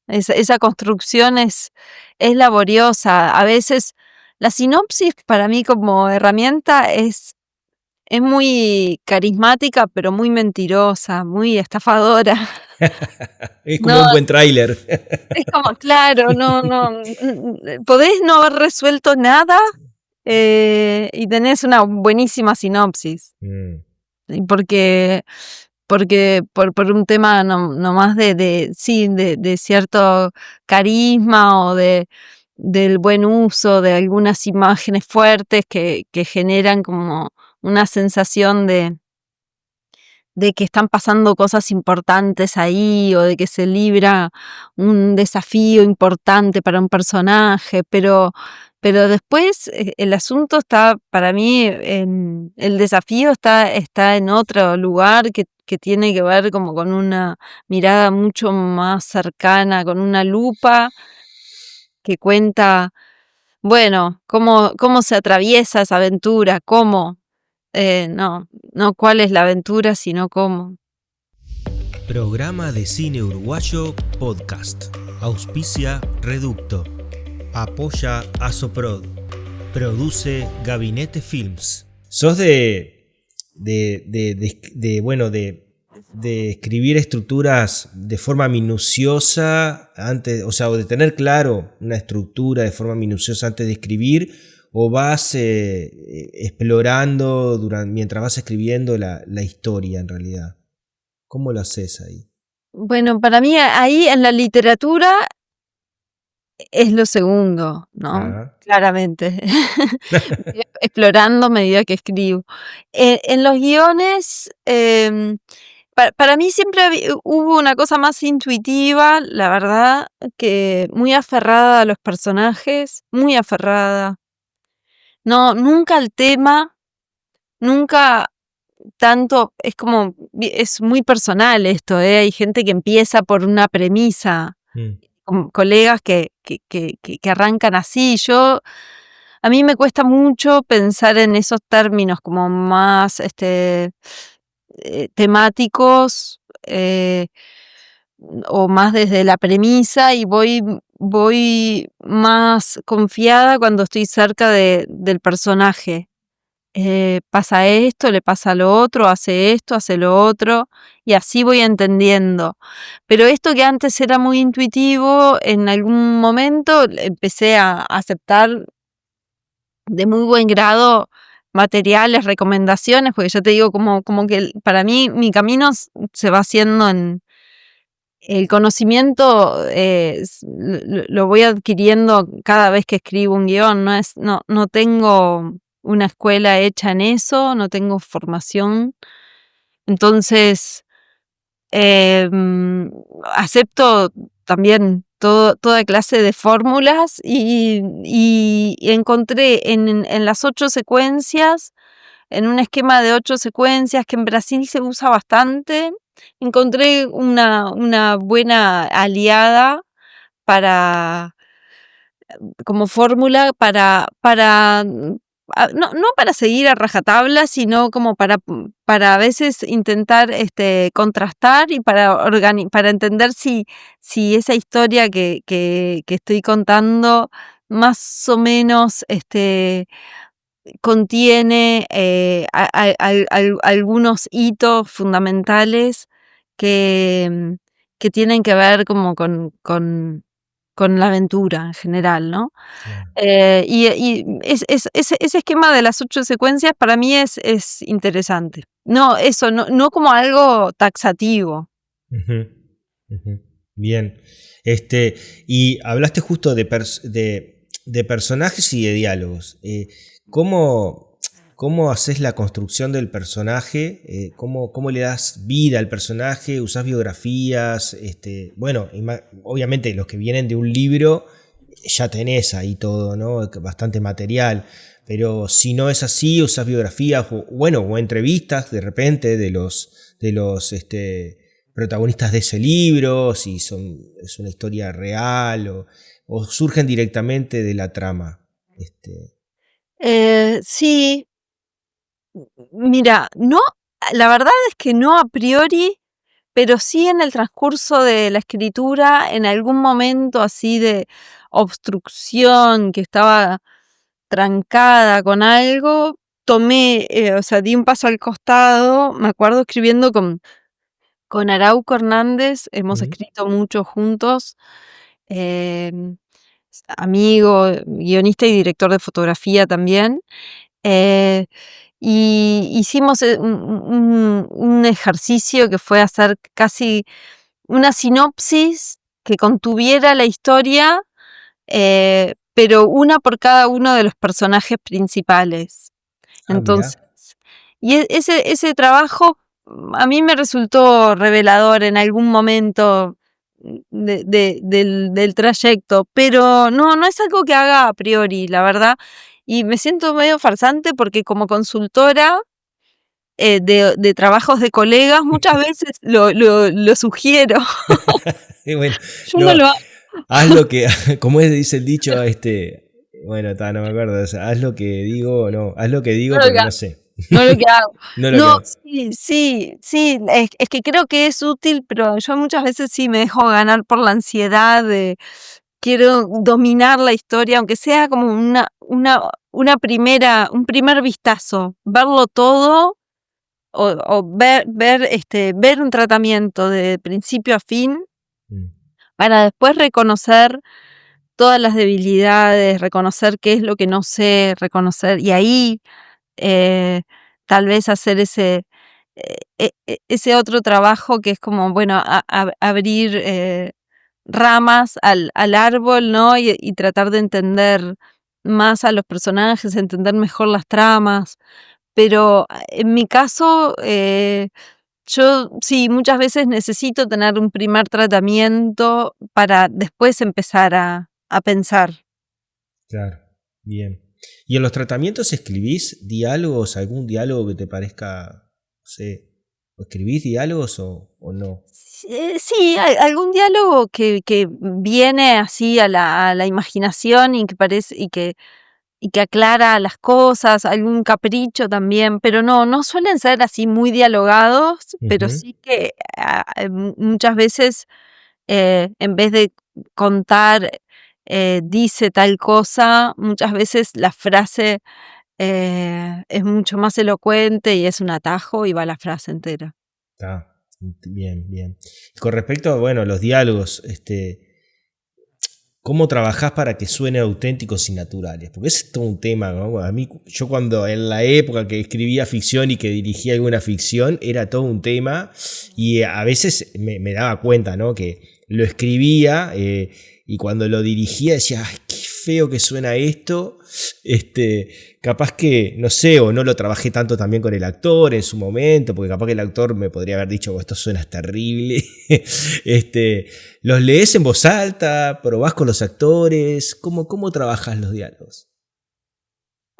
Esa construcción es laboriosa. A veces la sinopsis para mí como herramienta es muy carismática, pero muy mentirosa, muy estafadora. Es como No, un buen tráiler. es como, claro, no, podés no haber resuelto nada, y tenés una buenísima sinopsis. Y porque por un tema no más de cierto carisma, o del buen uso de algunas imágenes fuertes que generan como una sensación de que están pasando cosas importantes ahí, o de que se libra un desafío importante para un personaje, pero después el asunto está, para mí, el desafío está en otro lugar que tiene que ver como con una mirada mucho más cercana, con una lupa que cuenta, bueno, cómo se atraviesa esa aventura, no cuál es la aventura, sino cómo. Programa de Cine Uruguayo Podcast. Auspicia Reducto. Apoya Asoprod. Produce Gabinete Films. ¿Sos de escribir estructuras de forma minuciosa antes, o sea, o de tener claro una estructura de forma minuciosa antes de escribir, o vas explorando mientras vas escribiendo la historia en realidad? ¿Cómo lo haces ahí? Bueno, para mí ahí en la literatura es lo segundo, ¿no? Claramente. Explorando a medida que escribo. En los guiones, para mí siempre hubo una cosa más intuitiva, la verdad, que muy aferrada a los personajes, muy aferrada. No, nunca al tema, nunca tanto, es muy personal esto, ¿eh? Hay gente que empieza por una premisa, colegas que arrancan así. A mí me cuesta mucho pensar en esos términos como más temáticos, o más desde la premisa, y voy más confiada cuando estoy cerca del personaje. pasa esto, le pasa lo otro, hace esto, hace lo otro, y así voy entendiendo. Pero esto que antes era muy intuitivo, en algún momento empecé a aceptar de muy buen grado materiales, recomendaciones, porque ya te digo, como que para mí mi camino se va haciendo en el conocimiento, lo voy adquiriendo cada vez que escribo un guión, no tengo una escuela hecha en eso, no tengo formación, entonces acepto también toda clase de fórmulas y encontré en las 8 secuencias, en un esquema de 8 secuencias que en Brasil se usa bastante, encontré una buena aliada para, como fórmula no para seguir a rajatabla, sino como para a veces intentar contrastar y para entender si esa historia que estoy contando más o menos contiene algunos hitos fundamentales que, que tienen que ver como con la aventura en general, ¿no? Claro. Ese esquema de las 8 secuencias para mí es interesante. No, eso, no como algo taxativo. Ujú, ujú. Bien. Y hablaste justo de personajes y de diálogos. ¿Cómo haces la construcción del personaje? ¿Cómo le das vida al personaje? ¿Usás biografías? Bueno, obviamente los que vienen de un libro ya tenés ahí todo, ¿no? Bastante material. Pero si no es así, usás biografías o entrevistas de repente de los protagonistas de ese libro, si es una historia real o surgen directamente de la trama. Sí, mira, no, la verdad es que no a priori, pero sí en el transcurso de la escritura, en algún momento así de obstrucción, que estaba trancada con algo, tomé, o sea, di un paso al costado, me acuerdo escribiendo con Arauco Hernández, hemos Ujú. escrito mucho juntos, eh, amigo, guionista y director de fotografía también. eh, y hicimos un ejercicio que fue hacer casi una sinopsis que contuviera la historia, pero una por cada uno de los personajes principales. Ah, Entonces, mirá. ese trabajo a mí me resultó revelador en algún momento del trayecto, pero no es algo que haga a priori, la verdad. Y me siento medio farsante porque como consultora de trabajos de colegas, muchas veces lo sugiero. Y bueno, Yo no no, lo hago, haz lo que, como dice el dicho, bueno, no me acuerdo, o sea, haz lo que digo, no, haz lo que digo no lo porque que no sé. no lo que hago. No lo que No, hago. sí, es que creo que es útil, pero yo muchas veces sí me dejo ganar por la ansiedad de quiero dominar la historia, aunque sea como un primer vistazo, verlo todo o ver un tratamiento de principio a fin Mm. para después reconocer todas las debilidades, reconocer qué es lo que no sé, reconocer, y ahí eh, tal vez hacer ese otro trabajo que es como, bueno, abrir ramas al árbol, ¿no? Y tratar de entender más a los personajes, entender mejor las tramas. Pero en mi caso, yo sí, muchas veces necesito tener un primer tratamiento para después empezar a pensar. Claro, bien. ¿Y en los tratamientos escribís diálogos, algún diálogo que te parezca, no sé, o escribís diálogos o no? Sí, algún diálogo que viene así a la imaginación y que parece y que aclara las cosas, algún capricho también, pero no suelen ser así muy dialogados, pero Ujú. sí que muchas veces en vez de contar dice tal cosa, muchas veces la frase es mucho más elocuente y es un atajo y va la frase entera. Está bien, bien. Con respecto a, bueno, los diálogos, ¿cómo trabajás para que suenen auténticos y naturales? Porque ese es todo un tema, ¿no? A mí, yo cuando en la época que escribía ficción y que dirigía alguna ficción, era todo un tema y a veces me daba cuenta, ¿no? Que lo escribía y cuando lo dirigía decía, ay, qué feo que suena esto. Capaz que, no sé, o no lo trabajé tanto también con el actor en su momento, porque capaz que el actor me podría haber dicho, oh, esto suena terrible. ¿Los lees en voz alta? ¿Probás con los actores? ¿Cómo trabajas los diálogos?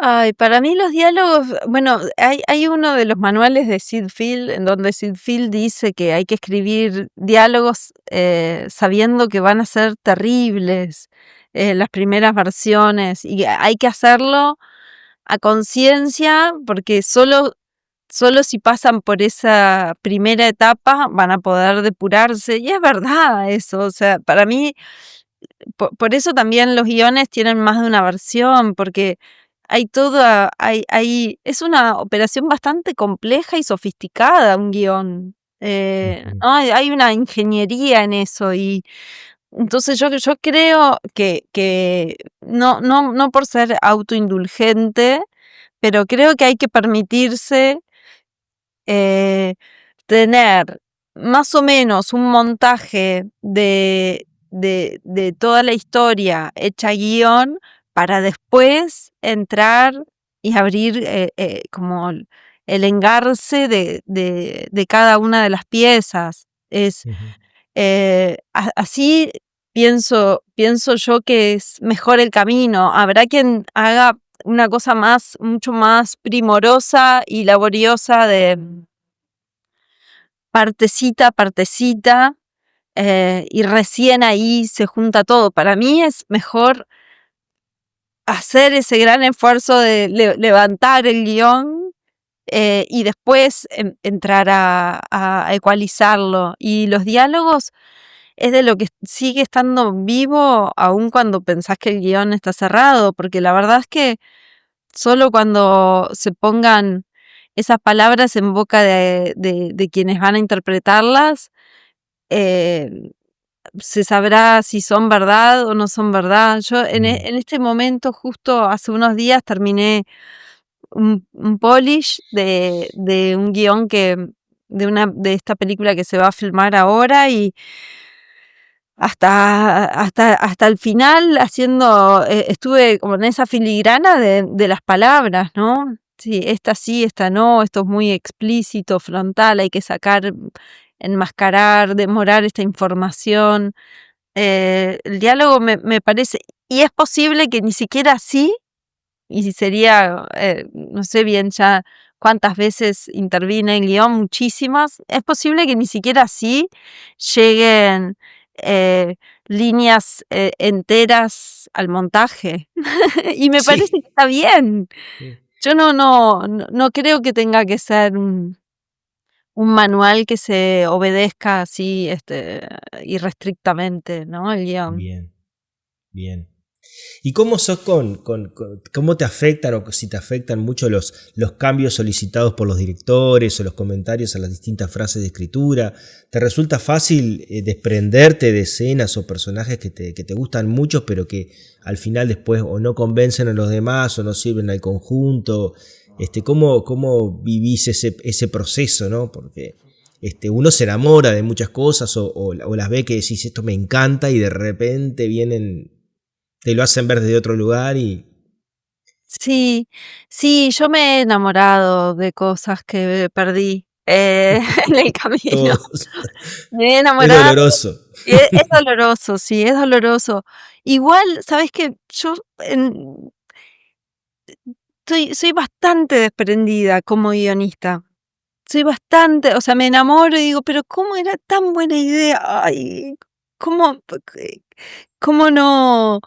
Ay, para mí los diálogos, bueno, hay uno de los manuales de Sid Field en donde Sid Field dice que hay que escribir diálogos sabiendo que van a ser terribles, las primeras versiones, y hay que hacerlo a conciencia porque solo si pasan por esa primera etapa van a poder depurarse, y es verdad eso, o sea, para mí, por eso también los guiones tienen más de una versión, porque es una operación bastante compleja y sofisticada un guión. Ujú. ¿No? Hay una ingeniería en eso y entonces yo creo que no por ser autoindulgente, pero creo que hay que permitirse eh, tener más o menos un montaje de toda la historia hecha guión para después entrar y abrir como el engarce de cada una de las piezas. Ujú. Así pienso yo que es mejor el camino. Habrá quien haga una cosa mucho más primorosa y laboriosa de partecita a partecita, y recién ahí se junta todo. Para mí es mejor hacer ese gran esfuerzo de levantar el guión, y después entrar a ecualizarlo. Y los diálogos es de lo que sigue estando vivo aun cuando pensás que el guión está cerrado, porque la verdad es que solo cuando se pongan esas palabras en boca de quienes van a interpretarlas, eh, se sabrá si son verdad o no son verdad. Yo Mm. en este momento, justo hace unos días, terminé un polish de un guión de esta película que se va a filmar ahora y hasta el final haciendo, estuve como en esa filigrana de las palabras, ¿no? Sí, esta no, esto es muy explícito, frontal, hay que sacar, enmascarar, demorar esta información. El diálogo me parece, y es posible que ni siquiera así, y si sería, no sé bien ya cuántas veces interviene el guión, muchísimas, es posible que ni siquiera así lleguen eh, líneas enteras al montaje. Y me parece Sí. que está bien. Yo no creo que tenga que ser un manual que se obedezca así, irrestrictamente, ¿no? El guión. Bien, bien. ¿Y cómo sos cómo te afectan o si te afectan mucho los cambios solicitados por los directores o los comentarios a las distintas frases de escritura? ¿Te resulta fácil desprenderte de escenas o personajes que te gustan mucho, pero que al final después o no convencen a los demás o no sirven al conjunto? ¿Cómo vivís ese proceso, ¿no? Porque uno se enamora de muchas cosas o las ve que decís esto me encanta y de repente vienen te lo hacen ver desde otro lugar y Sí, sí, yo me he enamorado de cosas que perdí en el camino. todos. Me he Es enamorado doloroso. y es doloroso, sí, es doloroso. Igual, ¿sabes qué? Yo soy bastante desprendida como guionista. Soy bastante, o sea, me enamoro y digo, pero ¿cómo era tan buena idea? Ay, ¿cómo, cómo no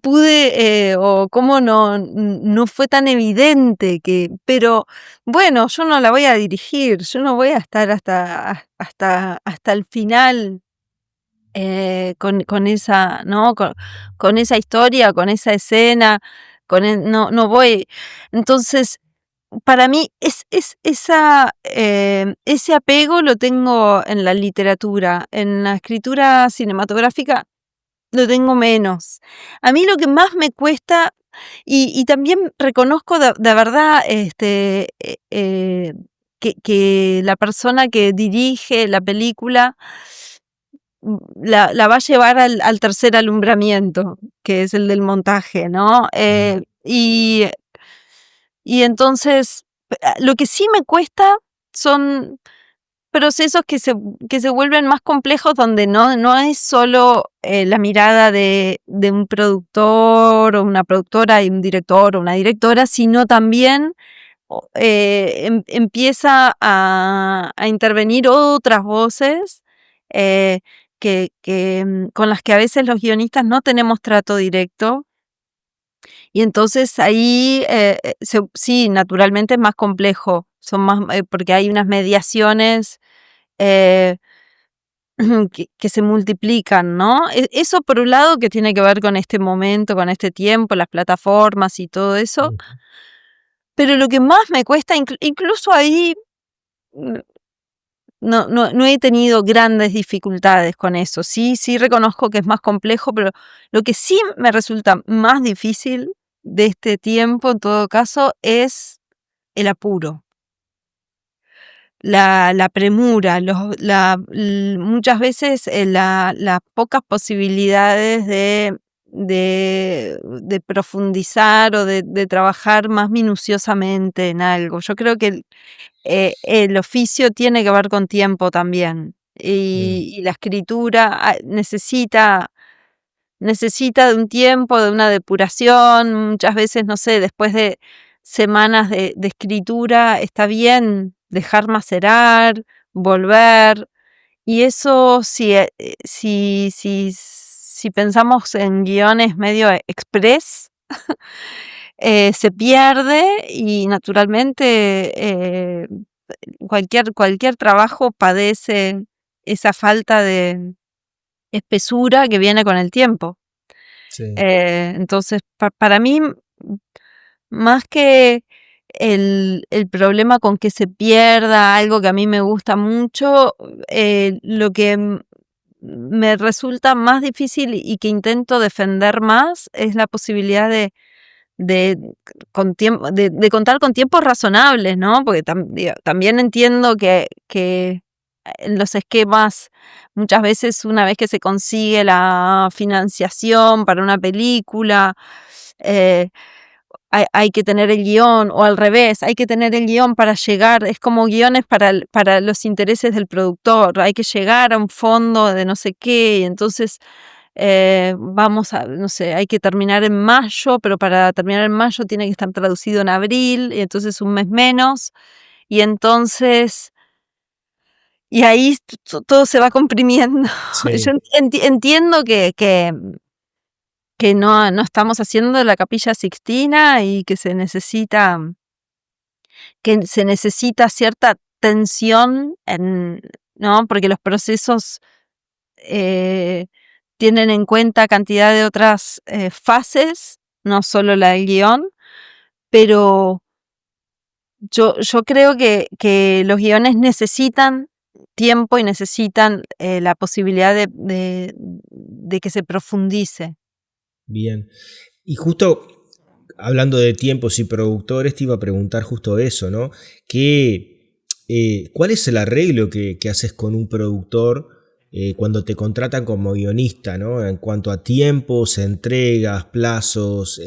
pude, o cómo no fue tan evidente pero bueno, yo no la voy a dirigir, yo no voy a estar hasta el final, con esa, ¿no? Con esa historia, con esa escena, no voy. Entonces, para mí ese apego lo tengo en la literatura. En la escritura cinematográfica lo tengo menos. A mí lo que más me cuesta, y también reconozco de verdad, que la persona que dirige la película la va a llevar al tercer alumbramiento, que es el del montaje, ¿no? Y entonces, lo que sí me cuesta son procesos que se vuelven más complejos, donde no es solo la mirada de un productor o una productora y un director o una directora, sino también empieza a intervenir otras voces, con las que a veces los guionistas no tenemos trato directo. Y entonces ahí sí, naturalmente es más complejo, son más, porque hay unas mediaciones eh, que se multiplican, ¿no? Eso por un lado, que tiene que ver con este momento, con este tiempo, las plataformas y todo eso. Pero lo que más me cuesta, incluso ahí, mm, no he tenido grandes dificultades con eso. Sí reconozco que es más complejo, pero lo que sí me resulta más difícil de este tiempo, en todo caso, es el apuro, la premura, muchas veces las pocas posibilidades de profundizar o de trabajar más minuciosamente en algo. Yo creo que el oficio tiene que ver con tiempo también. Y la escritura necesita de un tiempo, de una depuración. Muchas veces, no sé, después de semanas de escritura, está bien dejar macerar, volver. Y eso, si pensamos en guiones medio express, se pierde, y naturalmente cualquier trabajo padece esa falta de espesura que viene con el tiempo. Sí, Entonces, para mí, más que el problema con que se pierda algo que a mí me gusta mucho, lo que me resulta más difícil y que intento defender más es la posibilidad de, de contar con tiempos razonables, ¿no? Porque digo, también entiendo que en los esquemas, muchas veces, una vez que se consigue la financiación para una película, eh, hay que tener el guión, o al revés, hay que tener el guión para llegar, es como guiones para los intereses del productor, hay que llegar a un fondo de no sé qué, y entonces no sé, hay que terminar en mayo, pero para terminar en mayo tiene que estar traducido en abril, y entonces un mes menos, y entonces, y ahí todo se va comprimiendo. Yo sí, entiendo que no estamos haciendo la Capilla Sixtina, y que se necesita cierta tensión, ¿no? Porque los procesos eh, tienen en cuenta cantidad de otras fases, no solo la del guión, pero yo creo que los guiones necesitan tiempo y necesitan la posibilidad de que se profundice. bien. Y justo hablando de tiempos y productores, te iba a preguntar justo eso, ¿no? ¿Cuál es el arreglo que haces con un productor cuando te contratan como guionista, ¿no? En cuanto a tiempos, entregas, plazos,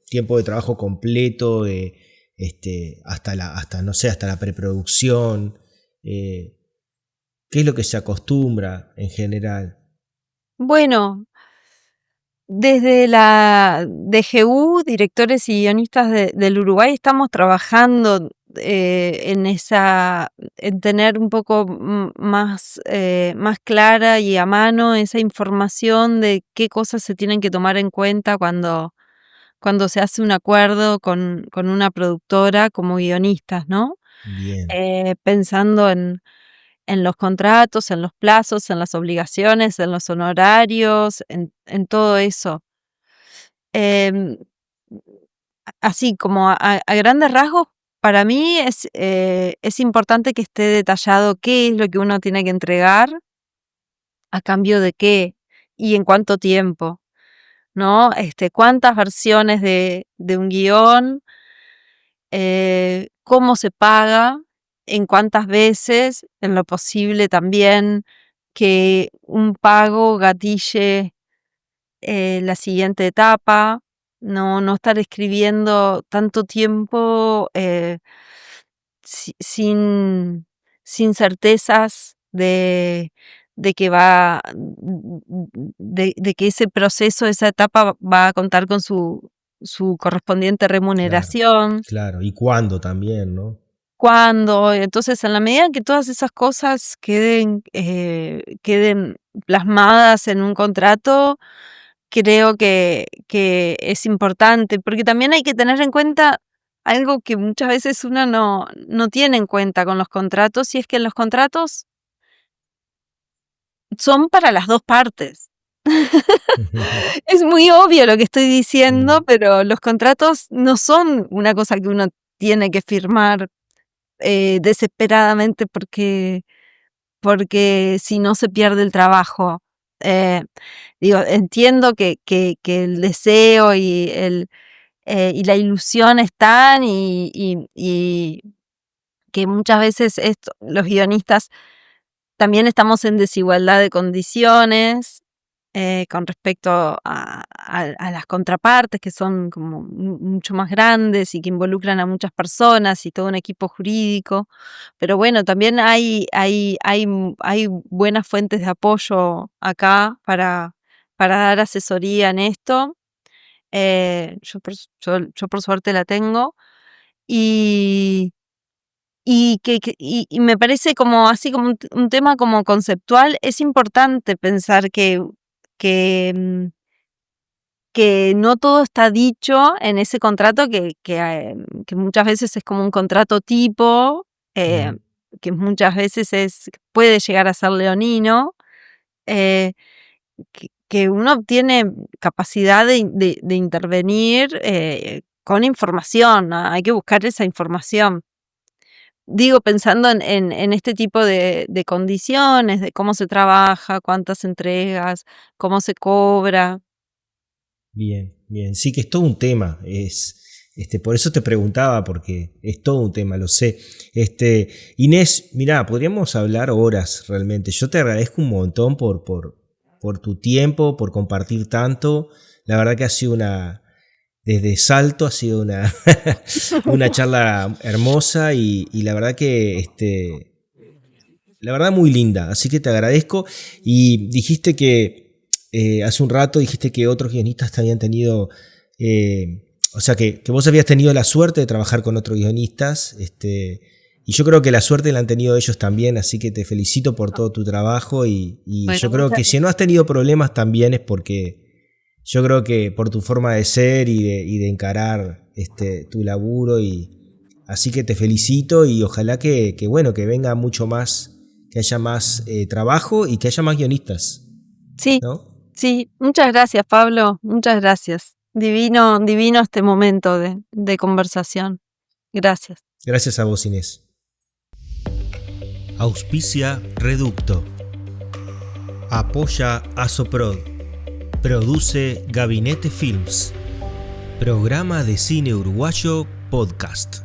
tiempo de trabajo completo, no sé, hasta la preproducción. ¿Qué es lo que se acostumbra en general? Bueno, desde la DGU, Directores y Guionistas del Uruguay, estamos trabajando en tener un poco más clara y a mano esa información de qué cosas se tienen que tomar en cuenta cuando se hace un acuerdo con una productora como guionistas, ¿no? Bien, Pensando en los contratos, en los plazos, en las obligaciones, en los honorarios, en todo eso. Em, así como a grandes rasgos, para mí es importante que esté detallado qué es lo que uno tiene que entregar, a cambio de qué y en cuánto tiempo, ¿no? Cuántas versiones de un guión, cómo se paga, en cuántas veces, en lo posible también que un pago gatille la siguiente etapa, no estar escribiendo tanto tiempo sin certezas de que de que ese proceso, esa etapa va a contar con su correspondiente Claro, remuneración. claro. ¿Y cuándo también, no? ¿Cuándo? Entonces, en la medida en que todas esas cosas queden plasmadas en un contrato, creo que es importante, porque también hay que tener en cuenta algo que muchas veces uno no tiene en cuenta con los contratos, y es que los contratos son para las 2 partes. Es muy obvio lo que estoy diciendo, Mm, pero los contratos no son una cosa que uno tiene que firmar, desesperadamente porque si no se pierde el trabajo. Eh, Digo, entiendo que el deseo y la ilusión están y que muchas veces los guionistas también estamos en desigualdad de condiciones con respecto a las contrapartes, que son como mucho más grandes y que involucran a muchas personas y todo un equipo jurídico. Pero bueno, también hay buenas fuentes de apoyo acá para dar asesoría en esto. Yo por suerte la tengo. Y, y me parece como así como un tema como conceptual, es importante pensar que, que no todo está dicho en ese contrato que muchas veces es como un contrato tipo, eh, mm. que muchas veces puede llegar a ser leonino, eh, que uno tiene capacidad de intervenir con información, ¿no? Hay que buscar esa información. Digo, pensando en este tipo de condiciones, de cómo se trabaja, cuántas entregas, cómo se cobra. Bien, bien. Sí que es todo un tema. Por eso te preguntaba, porque es todo un tema, lo sé. Inés, mirá, podríamos hablar horas realmente. Yo te agradezco un montón por tu tiempo, por compartir tanto. La verdad que ha sido desde Salto ha sido una charla hermosa y la verdad que la verdad muy linda, así que te agradezco. Y dijiste que hace un rato dijiste que otros guionistas te habían tenido, o sea que vos habías tenido la suerte de trabajar con otros guionistas, y yo creo que la suerte la han tenido ellos también, así que te felicito por todo tu trabajo y Bueno, yo creo muchas que si no has tenido problemas también es porque yo creo que por tu forma de ser y de encarar tu laburo así que te felicito y ojalá bueno, que venga mucho más, que haya más trabajo y que haya más guionistas, sí, ¿no? sí, muchas gracias, Pablo, muchas gracias. Divino, divino este momento de conversación. Gracias. Gracias a vos, Inés. Auspicia Reducto. Apoya Asoprod. Produce Gabinete Films. Programa de cine uruguayo podcast.